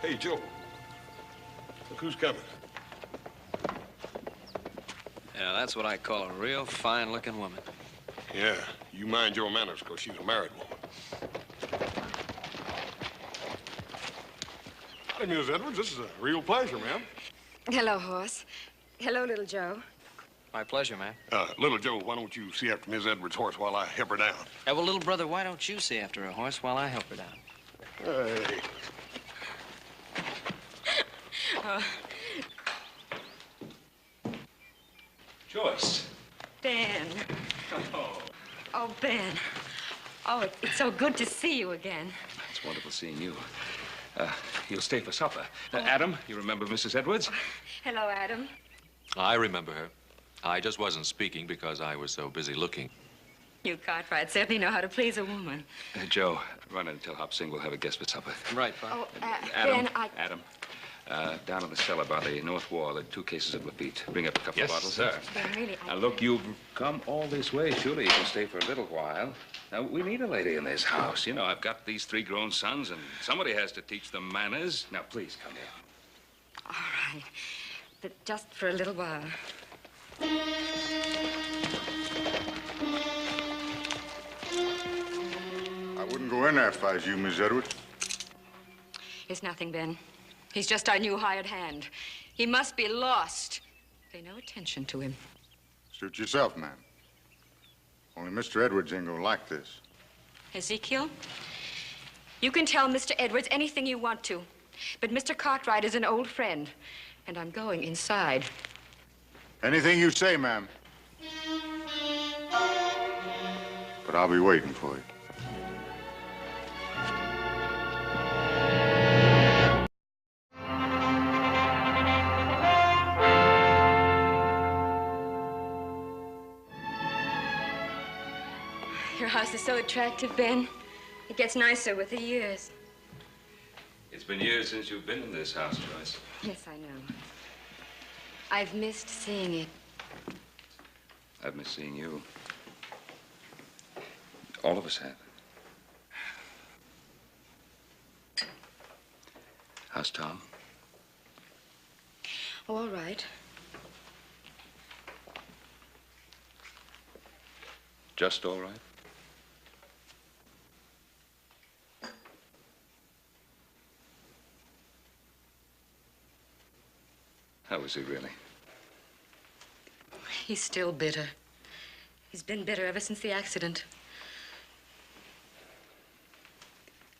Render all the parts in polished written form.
Hey, Joe. Look who's coming. Yeah, that's what I call a real fine-looking woman. Yeah, you mind your manners, because she's a married woman. Howdy, Miss Edwards. This is a real pleasure, ma'am. Hello, Horse. Hello, little Joe. My pleasure, ma'am. Little Joe, why don't you see after Miss Edwards' horse while I help her down? Well, little brother, why don't you see after a horse while I help her down? Hey. Joyce. Ben. Oh, Ben. Oh, it's so good to see you again. It's wonderful seeing you. You'll stay for supper. Adam, you remember Mrs. Edwards? Hello, Adam. I remember her. I just wasn't speaking because I was so busy looking. You Cartwrights certainly know how to please a woman. Joe, run in and tell Hop Sing we'll have a guest for supper. Right, Pop. Oh, Adam, Ben, Adam, down in the cellar by the north wall, there are 2 cases of Lafitte. Bring up a couple of bottles. Sir. Ben, really, Now, look, you've come all this way. Surely you can stay for a little while. Now, we need a lady in this house. You know, I've got these 3 grown sons, and somebody has to teach them manners. Now, please, come here. All right. But just for a little while. I wouldn't go in there if I was you, Miss Edwards. It's nothing, Ben. He's just our new hired hand. He must be lost. Pay no attention to him. Suit yourself, ma'am. Only Mr. Edwards ain't gonna like this. Ezekiel, you can tell Mr. Edwards anything you want to, but Mr. Cartwright is an old friend, and I'm going inside. Anything you say, ma'am. But I'll be waiting for you. Your house is so attractive, Ben. It gets nicer with the years. It's been years since you've been in this house, Joyce. Yes, I know. I've missed seeing it. I've missed seeing you. All of us have. How's Tom? Oh, all right. Just all right? How is he really? He's still bitter. He's been bitter ever since the accident.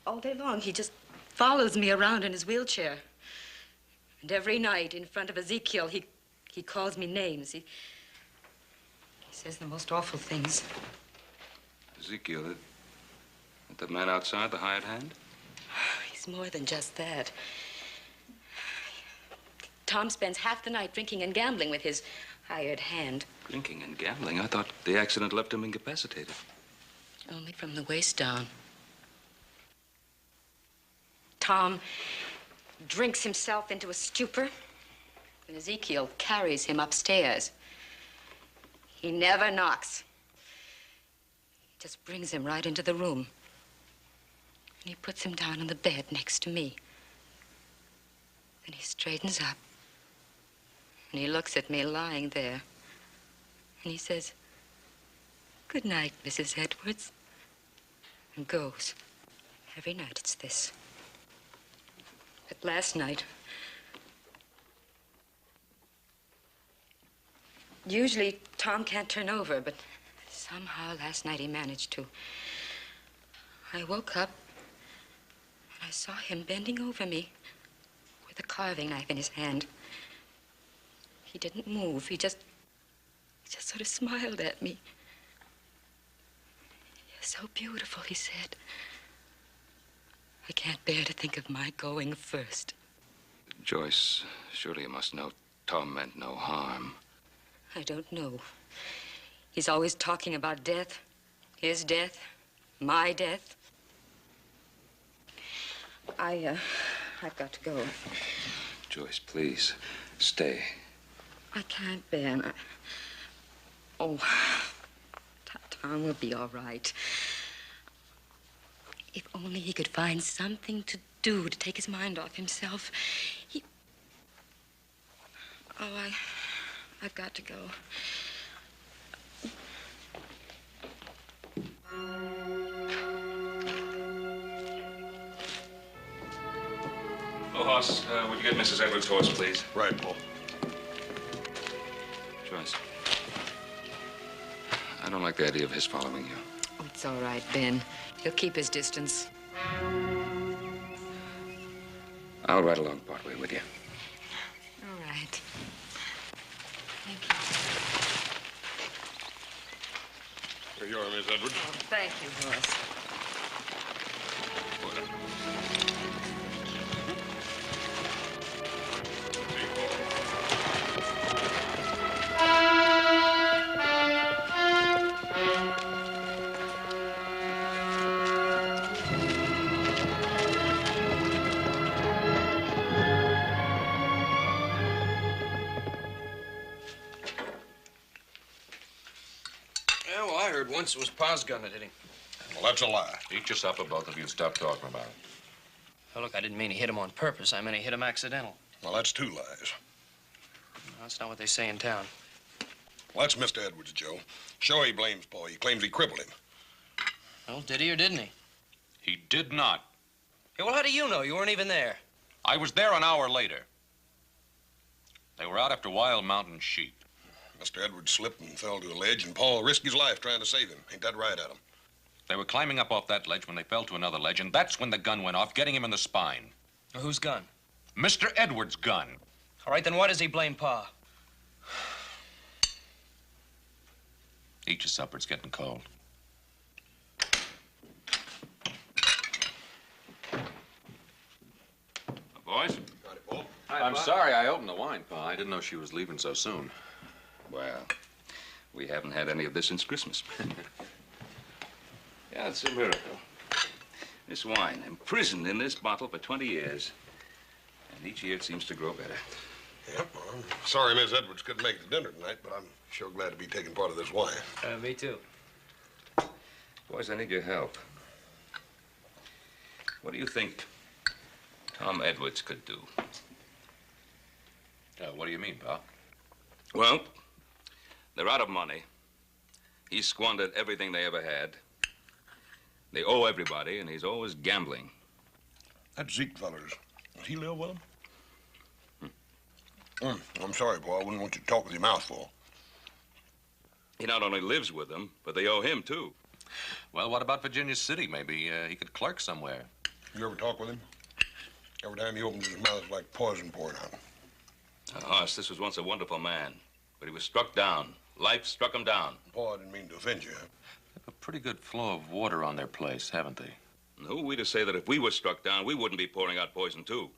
All day long, he just follows me around in his wheelchair. And every night in front of Ezekiel, he calls me names. He says the most awful things. Ezekiel, the man outside, the hired hand? He's more than just that. Tom spends half the night drinking and gambling with his hired hand. Drinking and gambling? I thought the accident left him incapacitated. Only from the waist down. Tom drinks himself into a stupor, and Ezekiel carries him upstairs. He never knocks. He just brings him right into the room. And he puts him down on the bed next to me. Then he straightens up. And he looks at me lying there. And he says, "Good night, Mrs. Edwards." And goes. Every night it's this. But last night, usually Tom can't turn over, but somehow last night he managed to. I woke up and I saw him bending over me with a carving knife in his hand. He didn't move. He just sort of smiled at me. "You're so beautiful," he said. "I can't bear to think of my going first." Joyce, surely you must know Tom meant no harm. I don't know. He's always talking about death. His death. My death. I've got to go. Joyce, please, stay. I can't, Ben. Tom will be all right. If only he could find something to do to take his mind off himself. Oh, I've got to go. Oh, Hoss, would you get Mrs. Edwards' horse, please? Right, Paul. Joyce. I don't like the idea of his following you. Oh, it's all right, Ben. He'll keep his distance. I'll ride along partway with you. All right. Thank you. Here you are, Miss Edwards. Oh, thank you, Horace. Yeah, well, I heard once it was Pa's gun that hit him. Well, that's a lie. Eat your supper, both of you. Stop talking about it. Oh, look, I didn't mean he hit him on purpose. I meant he hit him accidental. Well, that's two lies. No, that's not what they say in town. Well, that's Mr. Edwards, Joe. Sure, he blames Paul. He claims he crippled him. Well, did he or didn't he? He did not. Hey, well, how do you know? You weren't even there. I was there an hour later. They were out after wild mountain sheep. Mr. Edwards slipped and fell to a ledge, and Paul risked his life trying to save him. Ain't that right, Adam? They were climbing up off that ledge when they fell to another ledge, and that's when the gun went off, getting him in the spine. Well, whose gun? Mr. Edwards' gun. All right, then why does he blame Pa? Eat your supper. It's getting cold. Boys? Howdy, Paul. I'm sorry I opened the wine, Pa. I didn't know she was leaving so soon. Well, we haven't had any of this since Christmas. Yeah, it's a miracle. This wine, imprisoned in this bottle for 20 years. And each year it seems to grow better. Yep, well, I'm sorry Miss Edwards couldn't make it to dinner tonight, but I'm sure glad to be taking part of this wine. Me too. Boys, I need your help. What do you think Tom Edwards could do? What do you mean, Pa? Well, they're out of money. He squandered everything they ever had. They owe everybody, and he's always gambling. That Zeke feller's, does he live with him? I'm sorry, Paul. I wouldn't want you to talk with your mouth full. He not only lives with them, but they owe him, too. Well, what about Virginia City? Maybe he could clerk somewhere. You ever talk with him? Every time he opens his mouth, it's like poison pouring out. Hoss, this was once a wonderful man, but he was struck down. Life struck him down. Paul, I didn't mean to offend you. They have a pretty good flow of water on their place, haven't they? And who are we to say that if we were struck down, we wouldn't be pouring out poison, too?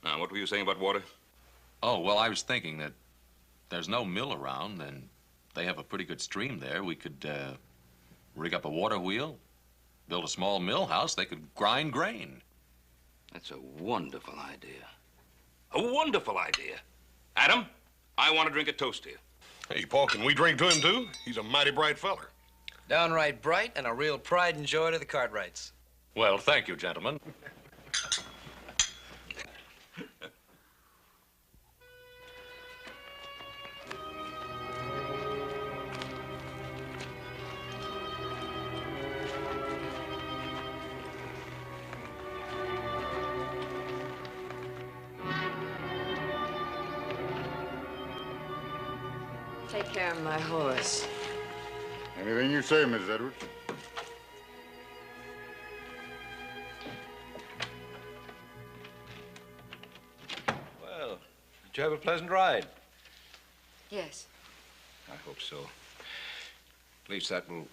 Now, what were you saying about water? Oh, well, I was thinking that there's no mill around, and they have a pretty good stream there. We could rig up a water wheel, build a small mill house. They could grind grain. That's a wonderful idea. A wonderful idea. Adam, I want to drink a toast to you. Hey, Paul, can we drink to him, too? He's a mighty bright feller. Downright bright and a real pride and joy to the Cartwrights. Well, thank you, gentlemen. Take care of my horse. Anything you say, Miss Edwards. Well, did you have a pleasant ride? Yes. I hope so. At least that will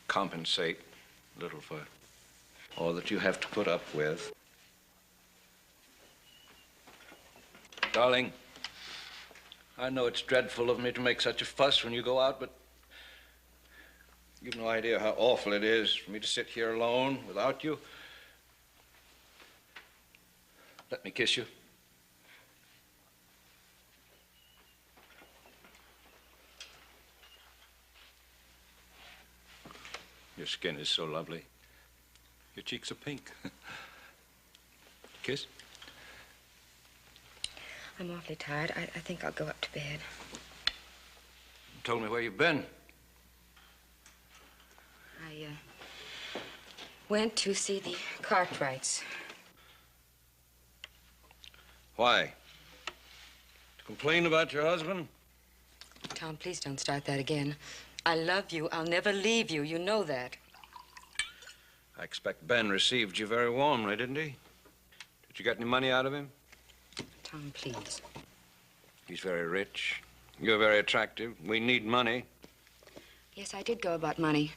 compensate a little for all that you have to put up with. Darling, I know it's dreadful of me to make such a fuss when you go out, but you've no idea how awful it is for me to sit here alone without you. Let me kiss you. Your skin is so lovely. Your cheeks are pink. Kiss? I'm awfully tired. I think I'll go up to bed. You told me where you've been. I went to see the Cartwrights. Why? To complain about your husband? Tom, please don't start that again. I love you. I'll never leave you. You know that. I expect Ben received you very warmly, didn't he? Did you get any money out of him? Tom, please. He's very rich. You're very attractive. We need money. Yes, I did go about money.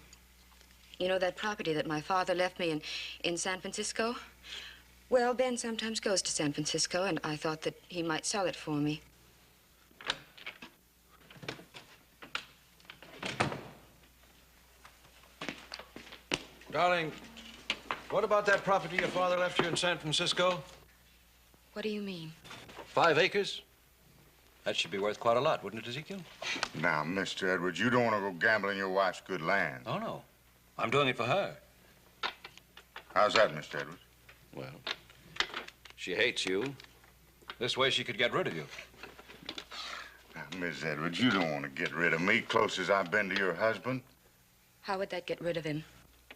You know that property that my father left me in San Francisco? Well, Ben sometimes goes to San Francisco, and I thought that he might sell it for me. Darling, what about that property your father left you in San Francisco? What do you mean? 5 acres? That should be worth quite a lot, wouldn't it, Ezekiel? Now, Mr. Edwards, you don't want to go gambling your wife's good land. Oh, no. I'm doing it for her. How's that, Mr. Edwards? Well, she hates you. This way she could get rid of you. Now, Miss Edwards, you don't want to get rid of me, close as I've been to your husband. How would that get rid of him?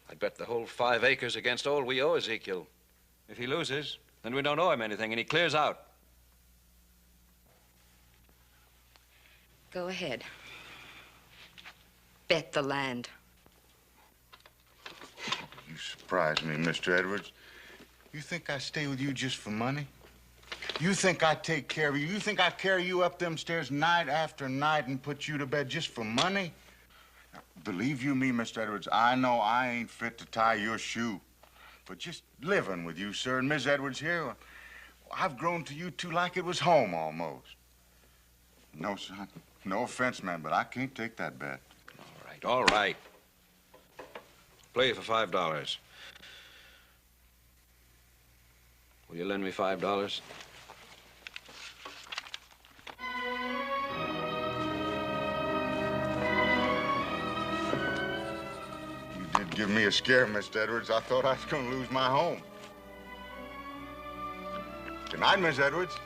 I'd bet the whole 5 acres against all we owe Ezekiel. If he loses, then we don't owe him anything, and he clears out. Go ahead. Bet the land. You surprise me, Mr. Edwards. You think I stay with you just for money? You think I take care of you? You think I carry you up them stairs night after night and put you to bed just for money? Now, believe you me, Mr. Edwards, I know I ain't fit to tie your shoe. But just living with you, sir, and Miss Edwards here, I've grown to you two like it was home almost. No, son. No offense, man, but I can't take that bet. All right. Play for $5. Will you lend me $5? You did give me a scare, Mr. Edwards. I thought I was going to lose my home. Good night, Miss Edwards.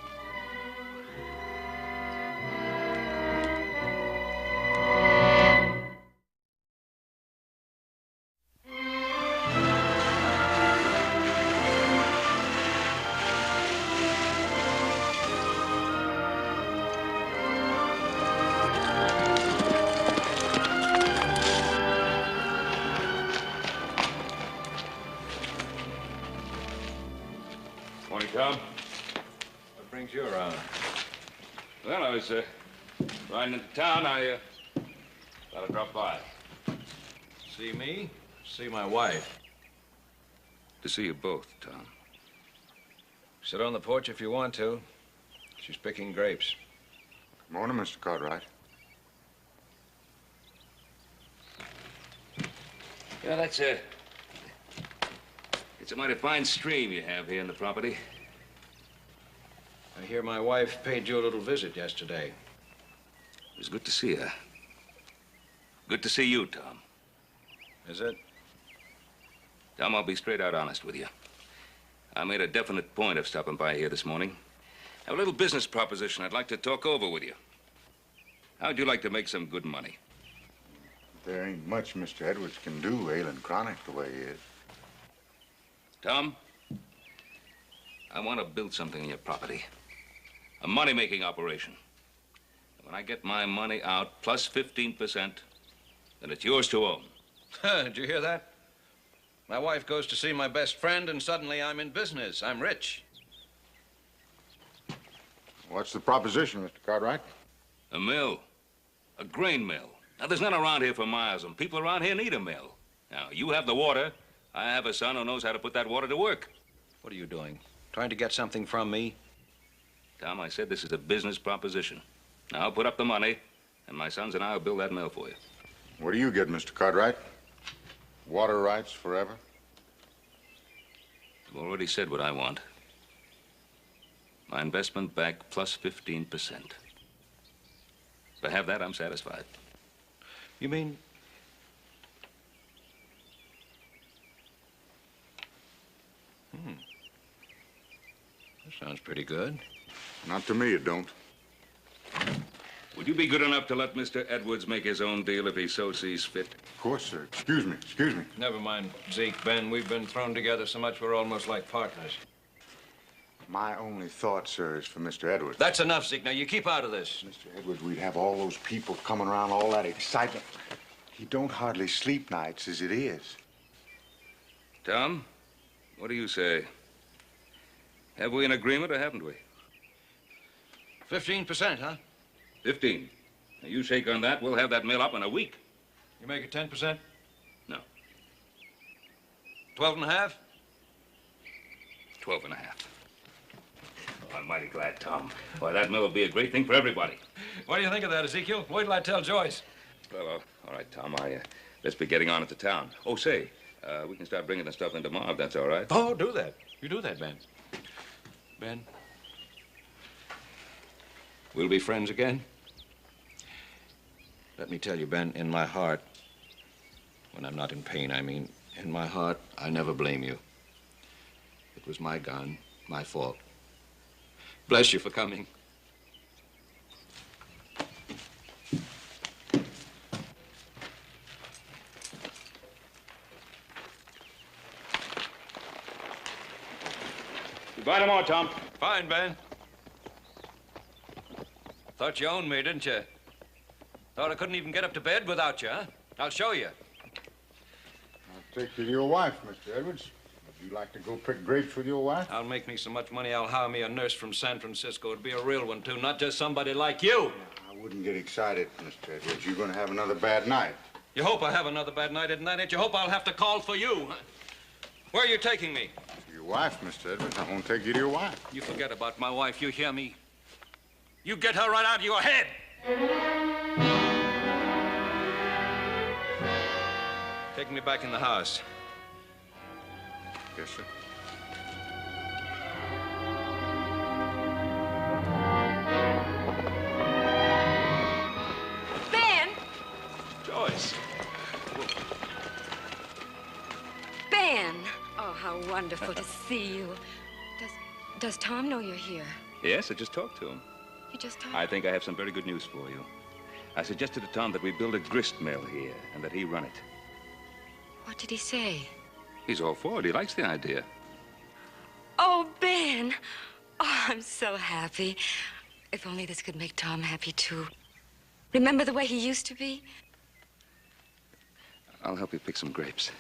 Morning, Tom. What brings you around? Well, I was riding into town. I thought I'd drop by. See me? See my wife. To see you both, Tom. Sit on the porch if you want to. She's picking grapes. Morning, Mr. Cartwright. Yeah, that's it's a mighty fine stream you have here in the property. I hear my wife paid you a little visit yesterday. It was good to see her. Good to see you, Tom. Is it? Tom, I'll be straight out honest with you. I made a definite point of stopping by here this morning. I have a little business proposition I'd like to talk over with you. How'd you like to make some good money? There ain't much Mr. Edwards can do, ailing chronic the way he is. Tom, I want to build something on your property. A money-making operation. And when I get my money out plus 15%, then it's yours to own. Did you hear that? My wife goes to see my best friend, and suddenly I'm in business. I'm rich. What's the proposition, Mr. Cartwright? A mill. A grain mill. Now, there's none around here for miles, and people around here need a mill. Now, you have the water. I have a son who knows how to put that water to work. What are you doing? Trying to get something from me? Tom, I said this is a business proposition. Now, I'll put up the money, and my sons and I will build that mill for you. What do you get, Mr. Cartwright? Water rights forever? I've already said what I want. My investment back plus 15%. If I have that, I'm satisfied. You mean Sounds pretty good. Not to me, it don't. Would you be good enough to let Mr. Edwards make his own deal if he so sees fit? Of course, sir. Excuse me, excuse me. Never mind, Zeke, Ben. We've been thrown together so much we're almost like partners. My only thought, sir, is for Mr. Edwards. That's enough, Zeke. Now, you keep out of this. Mr. Edwards, we'd have all those people coming around, all that excitement. He don't hardly sleep nights as it is. Tom, what do you say? Have we an agreement or haven't we? 15%, huh? 15. Now, you shake on that, we'll have that mill up in a week. You make it 10%? No. 12 and a half? 12 and a half. Oh, I'm mighty glad, Tom. Why, that mill will be a great thing for everybody. What do you think of that, Ezekiel? Wait till I tell Joyce. Well, all right, Tom, let's be getting on at the town. Oh, say, we can start bringing the stuff in tomorrow, if that's all right. Oh, do that. You do that, Ben. Ben? We'll be friends again? Let me tell you, Ben, in my heart, when I'm not in pain, I mean, in my heart, I never blame you. It was my gun, my fault. Bless you for coming. You buy tomorrow, Tom. Fine, Ben. Thought you owned me, didn't you? Thought I couldn't even get up to bed without you, huh? I'll show you. I'll take you to your wife, Mr. Edwards. Would you like to go pick grapes with your wife? I'll make me so much money, I'll hire me a nurse from San Francisco. It'd be a real one, too, not just somebody like you. I wouldn't get excited, Mr. Edwards. You're going to have another bad night. You hope I have another bad night, isn't that it? You hope I'll have to call for you. Huh? Where are you taking me? To your wife, Mr. Edwards. I won't take you to your wife. You forget about my wife, you hear me? You get her right out of your head. Take me back in the house. Yes, sir. Ben! Joyce. Ben! Oh, how wonderful to see you. Does Tom know you're here? Yes, I just talked to him. You just talked? I think I have some very good news for you. I suggested to Tom that we build a grist mill here and that he run it. What did he say? He's all for it. He likes the idea. Oh, Ben! Oh, I'm so happy. If only this could make Tom happy, too. Remember the way he used to be? I'll help you pick some grapes.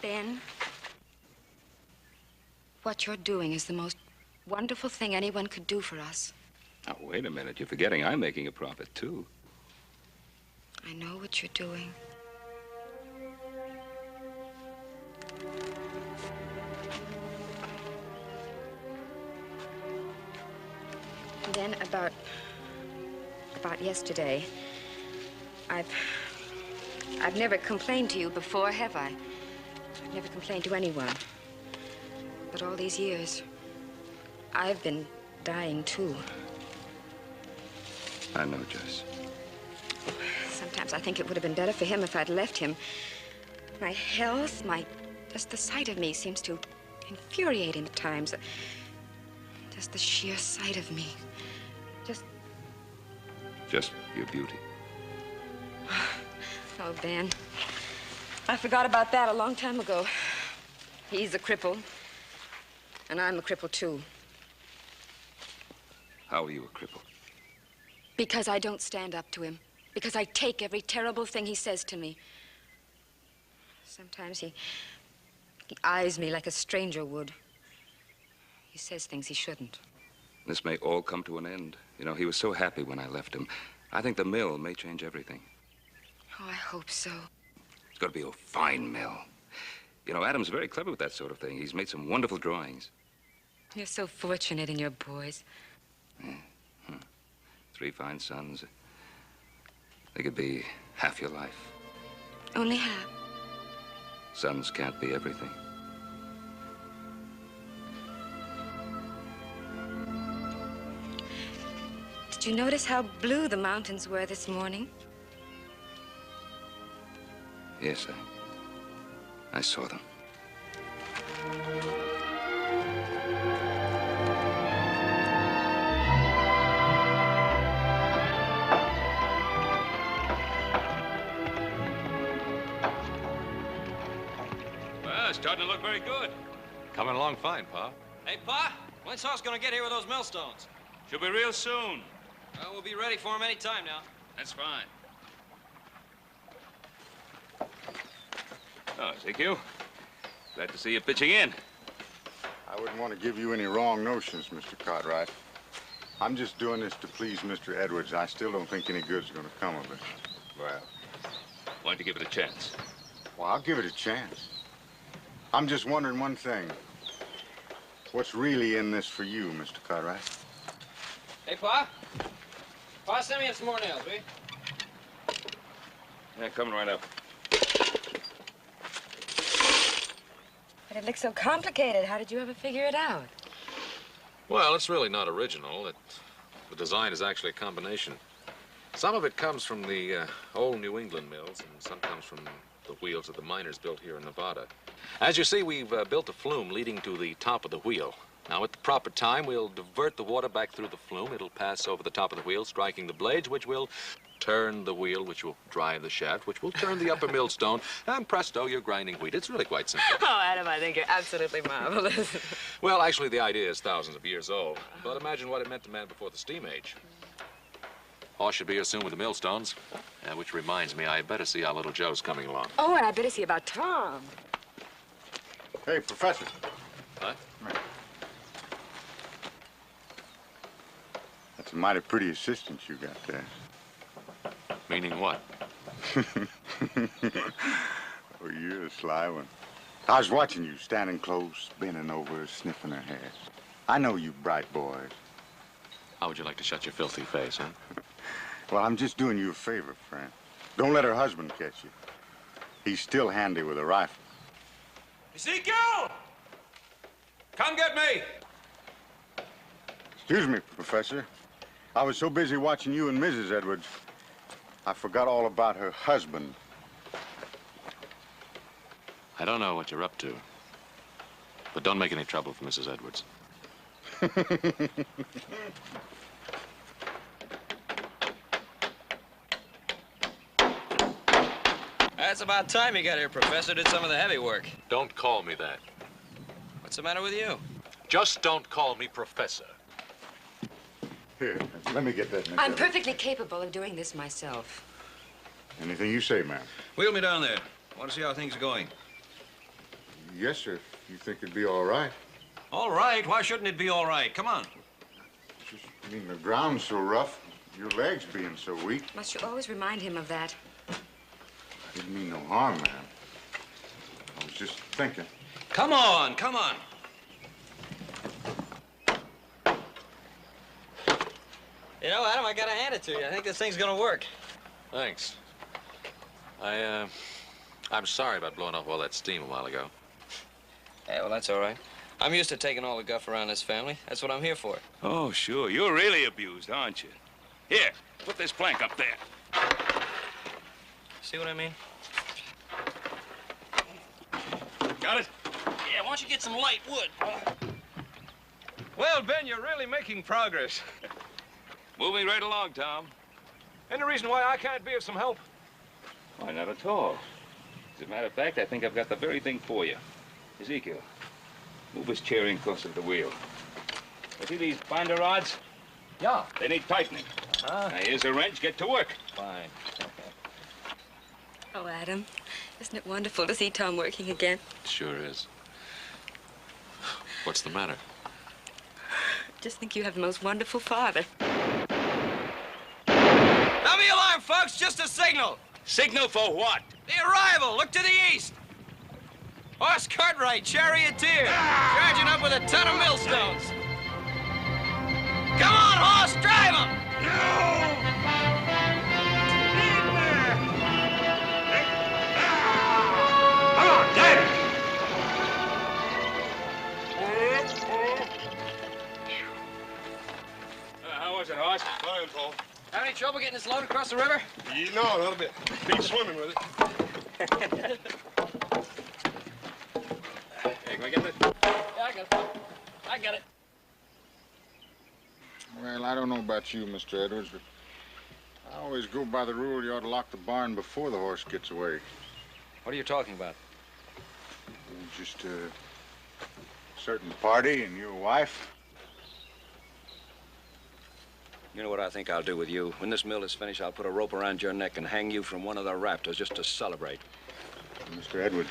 Ben, what you're doing is the most wonderful thing anyone could do for us. Now, wait a minute. You're forgetting I'm making a profit, too. I know what you're doing. And then about yesterday, I've never complained to you before, have I? I've never complained to anyone. But all these years, I've been dying, too. I know, Joyce. Sometimes I think it would have been better for him if I'd left him. My health, just the sight of me seems to infuriate him at times. Just the sheer sight of me. Just your beauty. Oh, Ben. I forgot about that a long time ago. He's a cripple, and I'm a cripple, too. How are you a cripple? Because I don't stand up to him. Because I take every terrible thing he says to me. Sometimes he eyes me like a stranger would. He says things he shouldn't. This may all come to an end. You know, he was so happy when I left him. I think the mill may change everything. Oh, I hope so. It's got to be a fine mill. You know, Adam's very clever with that sort of thing. He's made some wonderful drawings. You're so fortunate in your boys. Yeah. 3 fine sons. They could be half your life. Only half. Sons can't be everything. Did you notice how blue the mountains were this morning? Yes, I saw them. Well, it's starting to look very good. Coming along fine, Pa. Hey, Pa, when's Hoss gonna get here with those millstones? Should be real soon. Well, we'll be ready for him any time now. That's fine. Oh, Ezekiel. Glad to see you pitching in. I wouldn't want to give you any wrong notions, Mr. Cartwright. I'm just doing this to please Mr. Edwards. I still don't think any good's going to come of it. Well, why don't you give it a chance? Well, I'll give it a chance. I'm just wondering one thing. What's really in this for you, Mr. Cartwright? Hey, Pa. Pa, send me in some more nails, will you? Yeah, coming right up. But it looks so complicated. How did you ever figure it out? Well, it's really not original. The design is actually a combination. Some of it comes from the old New England mills, and some comes from the wheels that the miners built here in Nevada. As you see, we've built a flume leading to the top of the wheel. Now, at the proper time, we'll divert the water back through the flume. It'll pass over the top of the wheel, striking the blades, which will turn the wheel, which will drive the shaft, which will turn the upper millstone, and presto, you're grinding wheat. It's really quite simple. Oh, Adam, I think you're absolutely marvelous. Well, actually, the idea is thousands of years old. But imagine what it meant to man before the steam age. Hoss should be here soon with the millstones. Which reminds me, I better see how little Joe's coming along. Oh, and I better see about Tom. Hey, Professor. What? Come here. That's a mighty pretty assistant you got there. Meaning what? Oh, you're a sly one. I was watching you, standing close, bending over, sniffing her hair. I know you bright boys. How would you like to shut your filthy face, huh? Well, I'm just doing you a favor, friend. Don't let her husband catch you. He's still handy with a rifle. Ezekiel! Come get me! Excuse me, Professor. I was so busy watching you and Mrs. Edwards, I forgot all about her husband. I don't know what you're up to, but don't make any trouble for Mrs. Edwards. That's about time you got here, Professor. Did some of the heavy work. Don't call me that. What's the matter with you? Just don't call me Professor. Here, let me get that. I'm perfectly capable of doing this myself. Anything you say, ma'am. Wheel me down there. Want to see how things are going. Yes, sir. You think it'd be all right? All right. Why shouldn't it be all right? Come on. Just, I mean, the ground's so rough, your legs being so weak. Must you always remind him of that? I didn't mean no harm, ma'am. I was just thinking. Come on, come on. You know, Adam, I gotta hand it to you. I think this thing's gonna work. Thanks. I'm sorry about blowing off all that steam a while ago. Yeah, well, that's all right. I'm used to taking all the guff around this family. That's what I'm here for. Oh, sure. You're really abused, aren't you? Here, put this plank up there. See what I mean? Got it? Yeah, why don't you get some light wood? Well, Ben, you're really making progress. Moving right along, Tom. Any reason why I can't be of some help? Why, not at all. As a matter of fact, I think I've got the very thing for you. Ezekiel, move his chair in closer to the wheel. You see these binder rods? Yeah. They need tightening. Now, here's a wrench. Get to work. Fine. Oh, Adam, isn't it wonderful to see Tom working again? It sure is. What's the matter? Just think you have the most wonderful father. Sound the alarm, folks. Just a signal. Signal for what? The arrival. Look to the east. Horse Cartwright, charioteer, charging up with a ton of millstones. Come on, horse, drive him! Come on, drive it! How was it, horse? Fine, Paul. Have any trouble getting this load across the river? No, not a bit. Be swimming with it. Hey, go I get it? Yeah, I got it. I got it. Well, I don't know about you, Mr. Edwards, but I always go by the rule you ought to lock the barn before the horse gets away. What are you talking about? Just a certain party and your wife. You know what I think I'll do with you? When this mill is finished, I'll put a rope around your neck and hang you from one of the rafters just to celebrate. Mr. Edwards,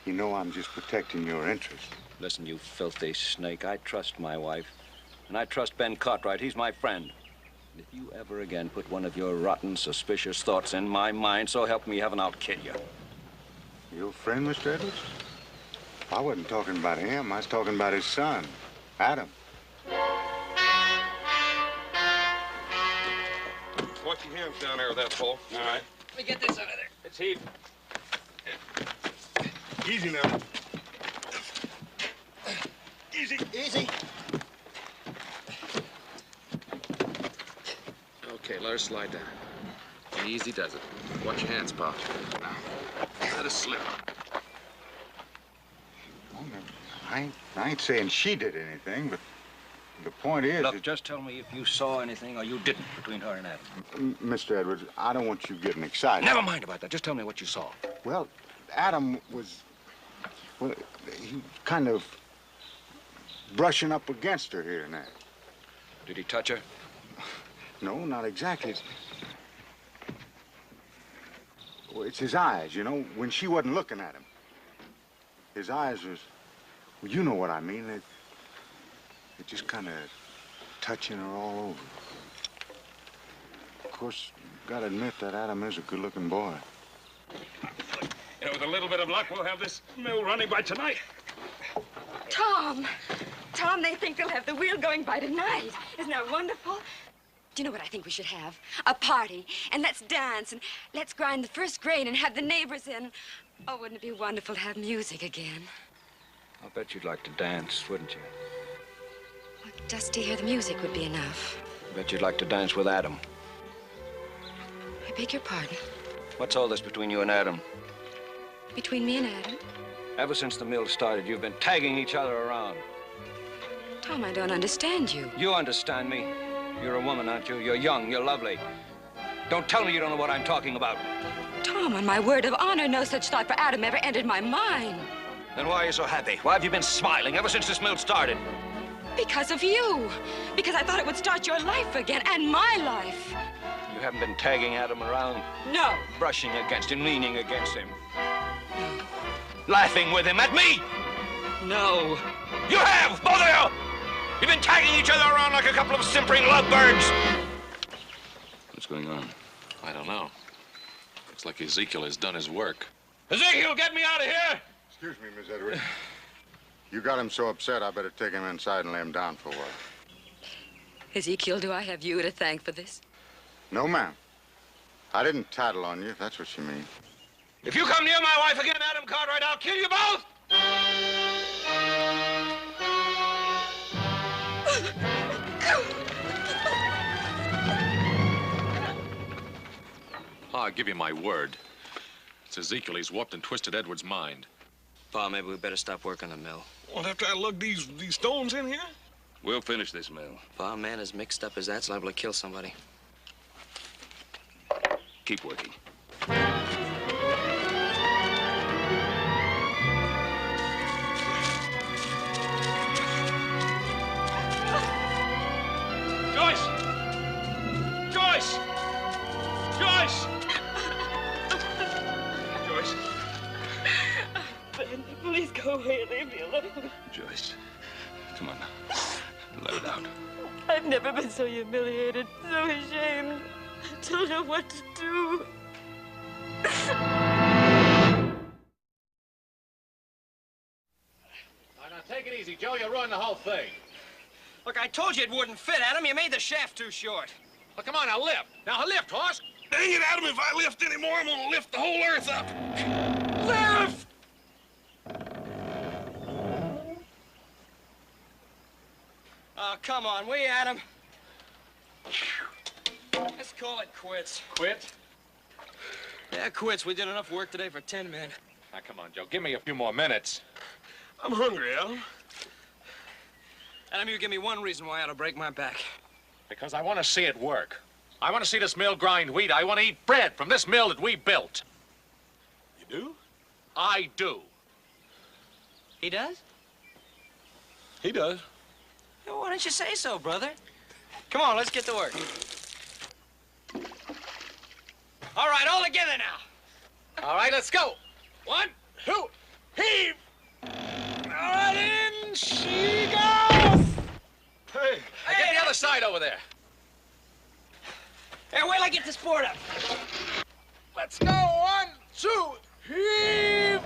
you know I'm just protecting your interests. Listen, you filthy snake, I trust my wife. And I trust Ben Cartwright. He's my friend. And if you ever again put one of your rotten, suspicious thoughts in my mind, so help me heaven, I'll kill you. Your friend, Mr. Edwards? I wasn't talking about him. I was talking about his son, Adam. Watch your hands down there with that pole. All right. Let me get this out of there. It's heaved. Easy now. Easy. Easy. Okay, let her slide down. Easy does it. Watch your hands, Pa. Now, let her slip. Oh, no, I ain't saying she did anything, but the point is... Look, just tell me if you saw anything or you didn't between her and Adam. Mr. Edwards, I don't want you getting excited. Never mind about that. Just tell me what you saw. Well, Adam was... Well, he kind of brushing up against her here and there. Did he touch her? No, not exactly. Well, it's his eyes, you know, when she wasn't looking at him. His eyes was... Well, you know what I mean. They're just kind of touching her all over. Of course, gotta admit that Adam is a good-looking boy. You know, with a little bit of luck, we'll have this mill running by tonight. Tom! Tom, they think they'll have the wheel going by tonight. Isn't that wonderful? Do you know what I think we should have? A party. And let's dance and let's grind the first grain and have the neighbors in. Oh, wouldn't it be wonderful to have music again? I'll bet you'd like to dance, wouldn't you? Well, just to hear the music would be enough. I bet you'd like to dance with Adam. I beg your pardon? What's all this between you and Adam? Between me and Adam? Ever since the mill started, you've been tagging each other around. Tom, I don't understand you. You understand me. You're a woman, aren't you? You're young, you're lovely. Don't tell me you don't know what I'm talking about. Tom, on my word of honor, no such thought for Adam ever entered my mind. Then why are you so happy? Why have you been smiling ever since this mill started? Because of you. Because I thought it would start your life again, and my life. You haven't been tagging Adam around? No. Brushing against him, leaning against him. Laughing with him at me? No. You have, both of you! You've been tagging each other around like a couple of simpering lovebirds. What's going on? I don't know. Looks like Ezekiel has done his work. Ezekiel, get me out of here! Excuse me, Miss Edwards. You got him so upset, I better take him inside and lay him down for a while. Ezekiel, do I have you to thank for this? No, ma'am. I didn't tattle on you, if that's what you mean. If you come near my wife again, Adam Cartwright, I'll kill you both! I'll give you my word. It's Ezekiel. He's warped and twisted Edward's mind. Pa, maybe we better stop working the mill. Well, after I lug these stones in here? We'll finish this mill. Pa, a man as mixed up as that's liable to kill somebody. Keep working. Joyce! Joyce! Joyce! Joyce. Ben, please go away and leave me alone. Joyce, come on now. Let it out. I've never been so humiliated, so ashamed. I don't know what to do. Now, take it easy, Joe. You'll ruin the whole thing. Look, I told you it wouldn't fit, Adam. You made the shaft too short. Well, come on, now lift. Now lift, horse. Dang it, Adam, if I lift any more, I'm gonna lift the whole earth up. Lift! Oh, come on, will you, Adam? Let's call it quits. Quit? Yeah, quits. We did enough work today for 10 men. Now, come on, Joe. Give me a few more minutes. I'm hungry, Al. Adam, you give me one reason why I ought to break my back. Because I want to see it work. I want to see this mill grind wheat. I want to eat bread from this mill that we built. You do? I do. He does? He does. Well, why don't you say so, brother? Come on, let's get to work. All right, all together now. All right, let's go. 1, 2, heave! All right, in she goes. Hey. Get the other side over there. Hey, wait till I get this board up. Let's go. 1, 2, heave.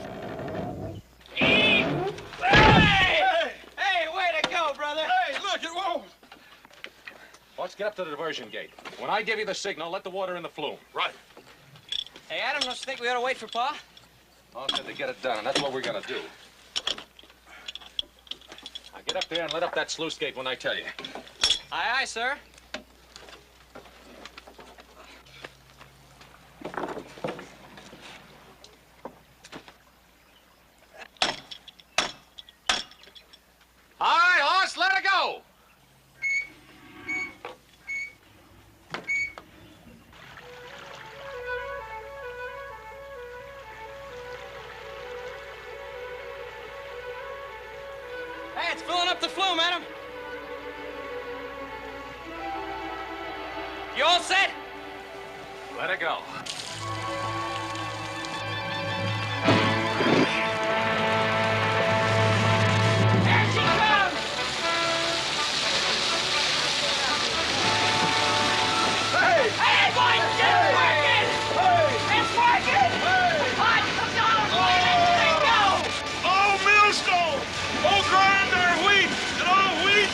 Heave! Hey! Hey, way to go, brother. Hey, look, it won't. Let's get up to the diversion gate. When I give you the signal, let the water in the flume. Right. Hey, Adam, don't you think we ought to wait for Pa? I said to get it done, and that's what we're gonna do. Now get up there and let up that sluice gate when I tell you. Aye, aye, sir. All right, horse, let her go. Hey, it's filling up the flume, Adam. You all set? Let her go. Here she comes! Hey! Hey, boys, it's working! It's working! Hot, come on, let it go! Oh, millstone! Oh, grind our wheat! And oh, wheat,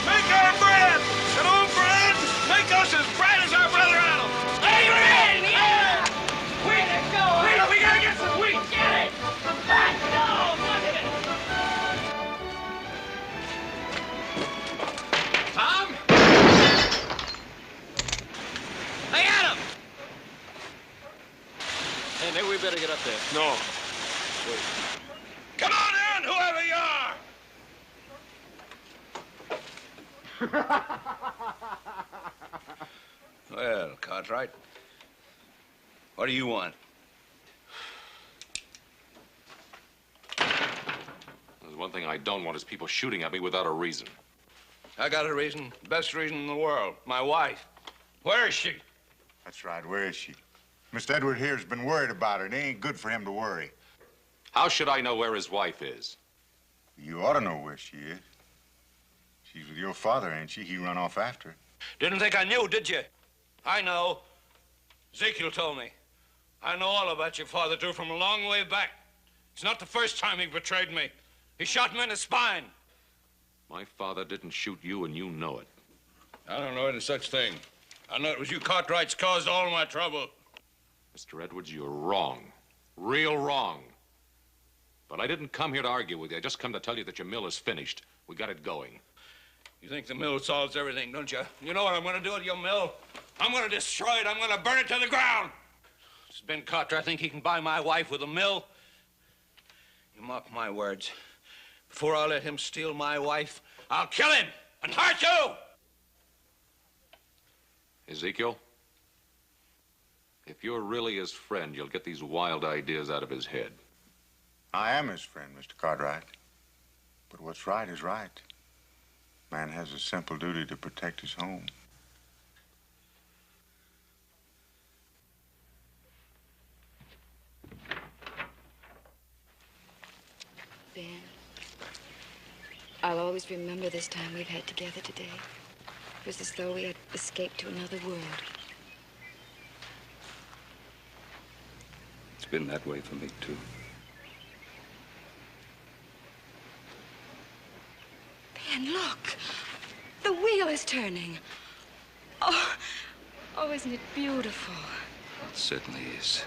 make our bread! And oh, bread, make us as bright as our brother Adam! Amen! Yeah! Way to go! We gotta get some wheat! Get it! Let's go! Look at it! Tom? Hey, Adam! Hey, maybe we better get up there. No. Come on in, whoever you are! Well, Cartwright, what do you want? There's one thing I don't want is people shooting at me without a reason. I got a reason, best reason in the world. My wife. Where is she? That's right. Where is she? Mr. Edward here's been worried about her. It ain't good for him to worry. How should I know where his wife is? You ought to know where she is. She's with your father, ain't she? He run off after her. Didn't think I knew, did you? I know. Ezekiel told me. I know all about your father, too, from a long way back. It's not the first time he betrayed me. He shot me in the spine. My father didn't shoot you, and you know it. I don't know any such thing. I know it was you Cartwrights caused all my trouble. Mr. Edwards, you're wrong. Real wrong. But I didn't come here to argue with you. I just come to tell you that your mill is finished. We got it going. You think the mill solves everything, don't you? You know what I'm going to do with your mill? I'm going to destroy it. I'm going to burn it to the ground. Does Ben Cartwright think he can buy my wife with a mill? You mark my words. Before I let him steal my wife, I'll kill him and her too. Ezekiel, if you're really his friend, you'll get these wild ideas out of his head. I am his friend, Mr. Cartwright. But what's right is right. Man has a simple duty to protect his home. Ben, I'll always remember this time we've had together today. It was as though we had escaped to another world. It's been that way for me, too. Ben, look! The wheel is turning. Oh, isn't it beautiful? It certainly is.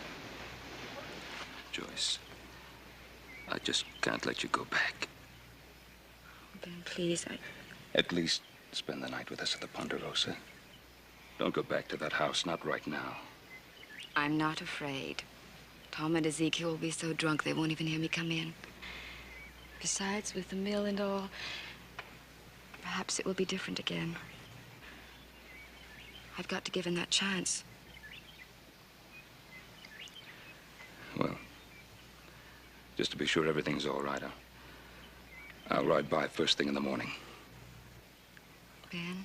Joyce, I just can't let you go back. Ben, please, At least spend the night with us at the Ponderosa. Don't go back to that house, not right now. I'm not afraid. Tom and Ezekiel will be so drunk they won't even hear me come in. Besides, with the mill and all, perhaps it will be different again. I've got to give him that chance. Well, just to be sure everything's all right, I'll ride by first thing in the morning. Ben,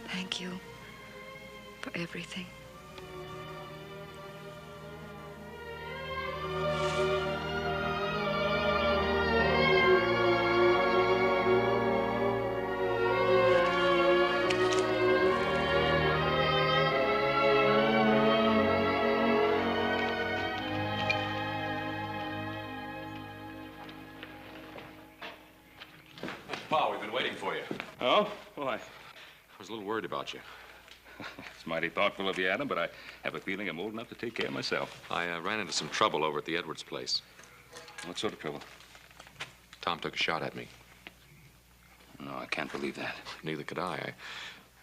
thank you for everything. Pa, we've been waiting for you. Oh? Why? I was a little worried about you. It's mighty thoughtful of you, Adam, but I have a feeling I'm old enough to take care of myself. I ran into some trouble over at the Edwards place. What sort of trouble? Tom took a shot at me. No, I can't believe that. Neither could I. I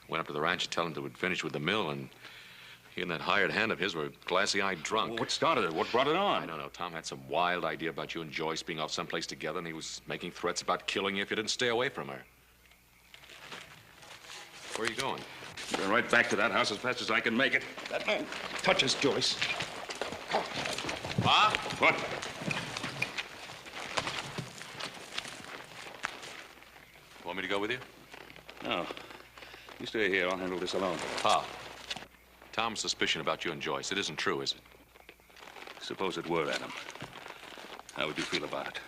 went up to the ranch to tell him that we'd finished with the mill, and he and that hired hand of his were glassy-eyed drunk. Well, what started it? What brought it on? I don't know. Tom had some wild idea about you and Joyce being off someplace together, and he was making threats about killing you if you didn't stay away from her. Where are you going? Going right back to that house as fast as I can make it. That man touches Joyce. Pa? What? Want me to go with you? No. You stay here. I'll handle this alone. Pa, Tom's suspicion about you and Joyce, it isn't true, is it? Suppose it were, Adam. How would you feel about it?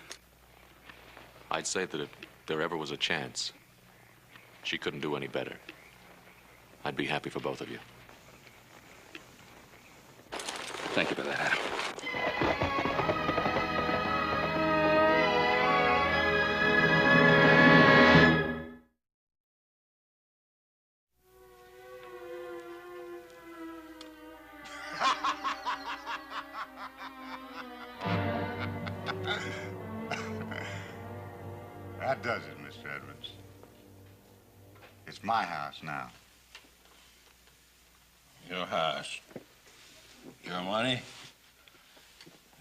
I'd say that if there ever was a chance, she couldn't do any better. I'd be happy for both of you. Thank you for that, Adam. That does it, Mr. Edwards. It's my house now. Your house. Your money.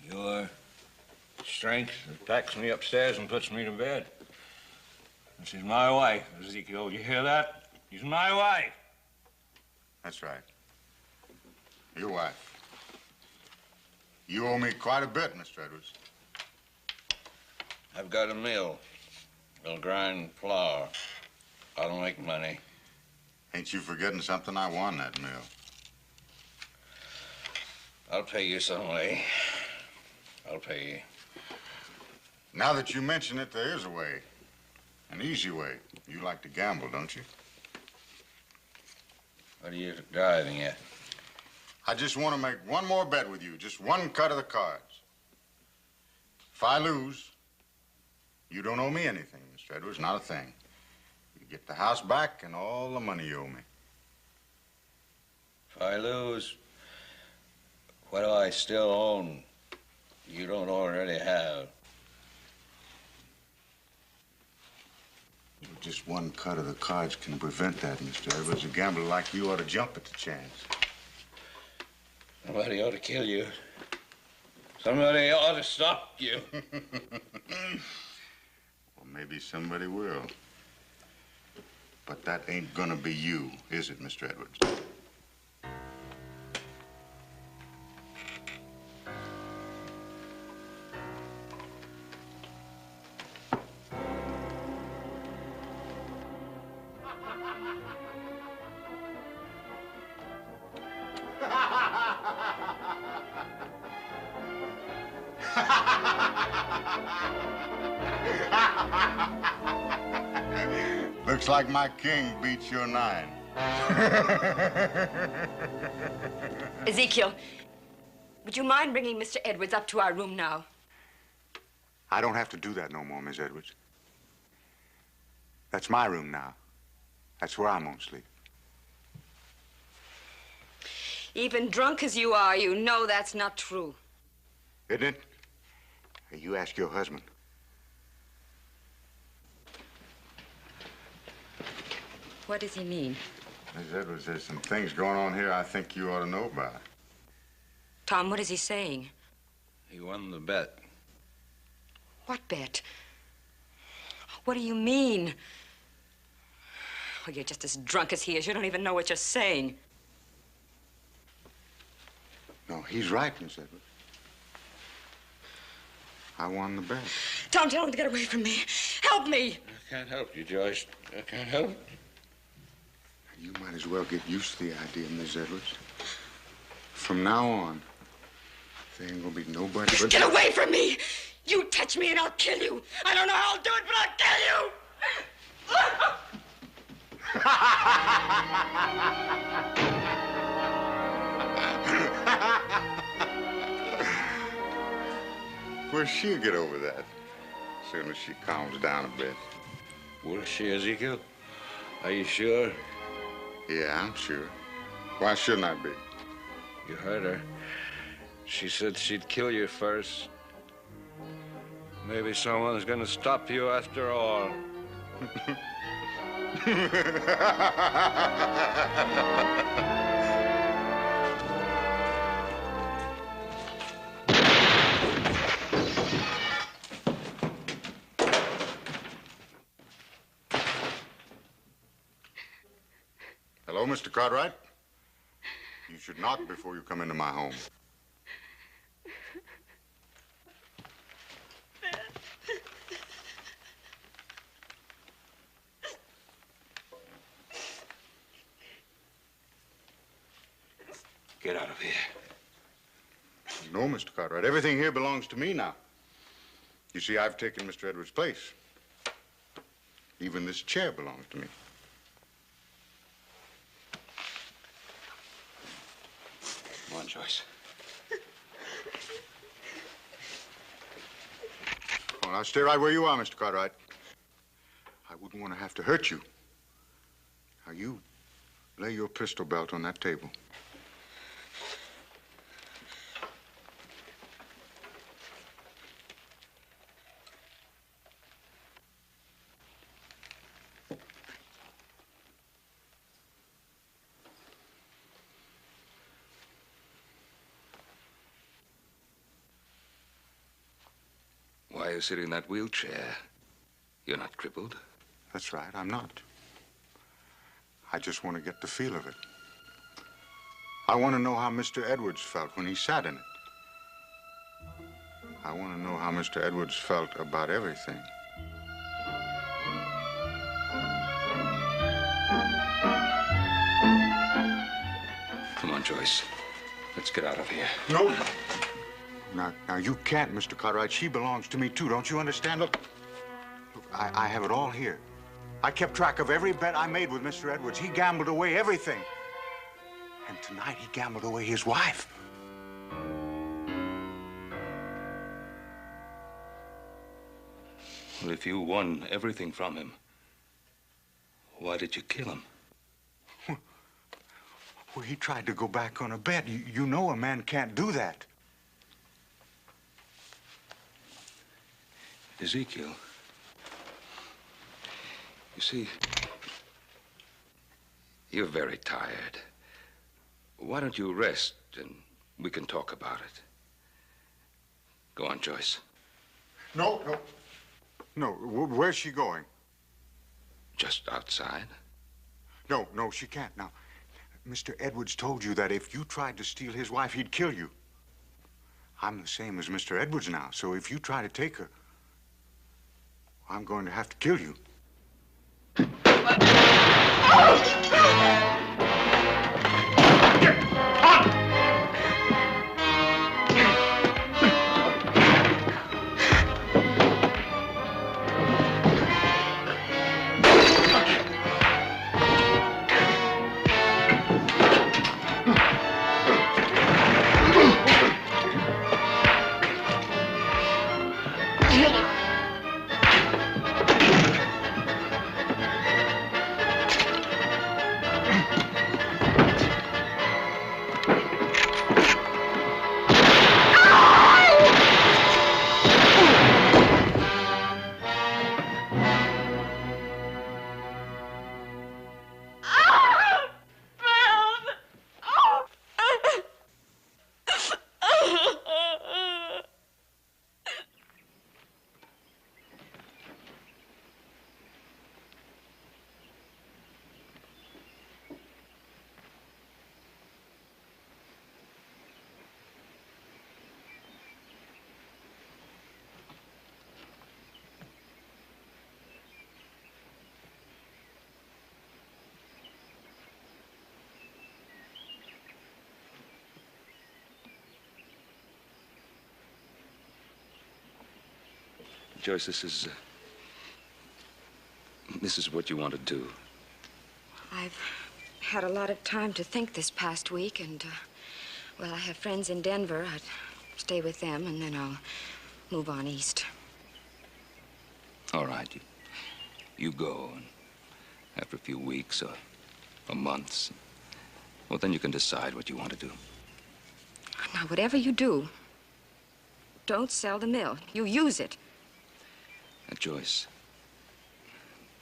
Your strength that packs me upstairs and puts me to bed. This is my wife, Ezekiel. You hear that? She's my wife. That's right. Your wife. You owe me quite a bit, Mr. Edwards. I've got a mill. I'll grind flour. I don't make money. Ain't you forgetting something? I won that mill. I'll pay you some way. I'll pay you. Now that you mention it, there is a way. An easy way. You like to gamble, don't you? What are you driving at? I just want to make one more bet with you. Just one cut of the cards. If I lose, you don't owe me anything, Mr. Edwards. Not a thing. You get the house back and all the money you owe me. If I lose, what do I still own you don't already have? Just one cut of the cards can prevent that, Mr. Edwards. A gambler like you ought to jump at the chance. Somebody ought to kill you. Somebody ought to stop you. Well, maybe somebody will. But that ain't gonna be you, is it, Mr. Edwards? Looks like my king beats your 9. Ezekiel, would you mind bringing Mr. Edwards up to our room now? I don't have to do that no more, Miss Edwards. That's my room now. That's where I'm gonna sleep. Even drunk as you are, you know that's not true. Isn't it? Hey, you ask your husband. What does he mean? Miss Edwards, there's some things going on here I think you ought to know about. Tom, what is he saying? He won the bet. What bet? What do you mean? Oh, you're just as drunk as he is. You don't even know what you're saying. No, he's right, Miss Edwards. I won the bet. Don't tell him to get away from me. Help me. I can't help you, Joyce. I can't help. You might as well get used to the idea, Miss Edwards. From now on, there ain't gonna be nobody but... Get away from me! You touch me and I'll kill you. I don't know how I'll do it, but I'll kill you! Well, she'll get over that as soon as she calms down a bit. Will she, Ezekiel? Are you sure? Yeah, I'm sure. Why shouldn't I be? You heard her. She said she'd kill you first. Maybe someone's gonna stop you after all. Hello, Mr. Cartwright. You should knock before you come into my home. Get out of here. No, Mr. Cartwright. Everything here belongs to me now. You see, I've taken Mr. Edwards' place. Even this chair belongs to me. Come on, Joyce. Well, now, stay right where you are, Mr. Cartwright. I wouldn't want to have to hurt you. Now, you lay your pistol belt on that table. Why are you sitting in that wheelchair? You're not crippled. That's right, I'm not. I just want to get the feel of it. I want to know how Mr. Edwards felt when he sat in it. I want to know how Mr. Edwards felt about everything. Come on, Joyce. Let's get out of here. No. Now, you can't, Mr. Cartwright. She belongs to me, too. Don't you understand? Look, I have it all here. I kept track of every bet I made with Mr. Edwards. He gambled away everything. And tonight, he gambled away his wife. Well, if you won everything from him, why did you kill him? Well, he tried to go back on a bet. You know a man can't do that. Ezekiel, you see, you're very tired. Why don't you rest and we can talk about it? Go on, Joyce. No. Where's she going? Just outside. No, she can't. Now, Mr. Edwards told you that if you tried to steal his wife, he'd kill you. I'm the same as Mr. Edwards now, so if you try to take her, I'm going to have to kill you. Joyce, this is what you want to do. I've had a lot of time to think this past week, and, well, I have friends in Denver. I'd stay with them, and then I'll move on east. All right. You go, and after a few weeks or months, well, then you can decide what you want to do. Now, whatever you do, don't sell the mill. You use it. Now, Joyce,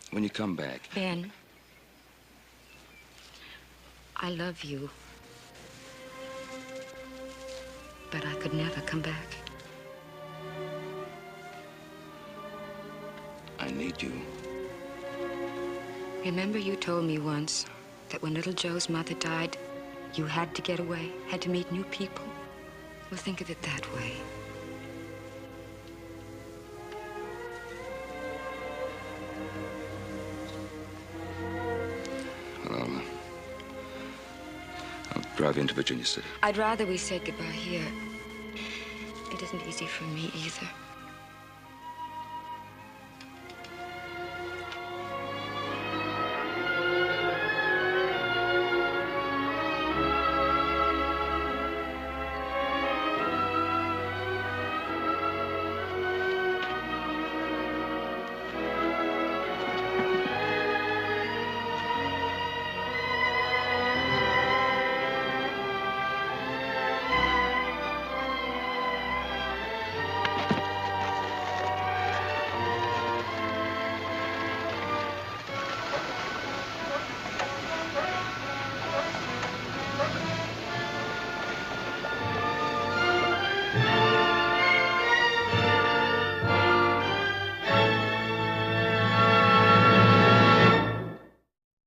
when you come back... Ben, I love you. But I could never come back. I need you. Remember you told me once that when little Joe's mother died, you had to get away, had to meet new people? Well, think of it that way. Well, I'll drive you into Virginia City. I'd rather we said goodbye here. It isn't easy for me either.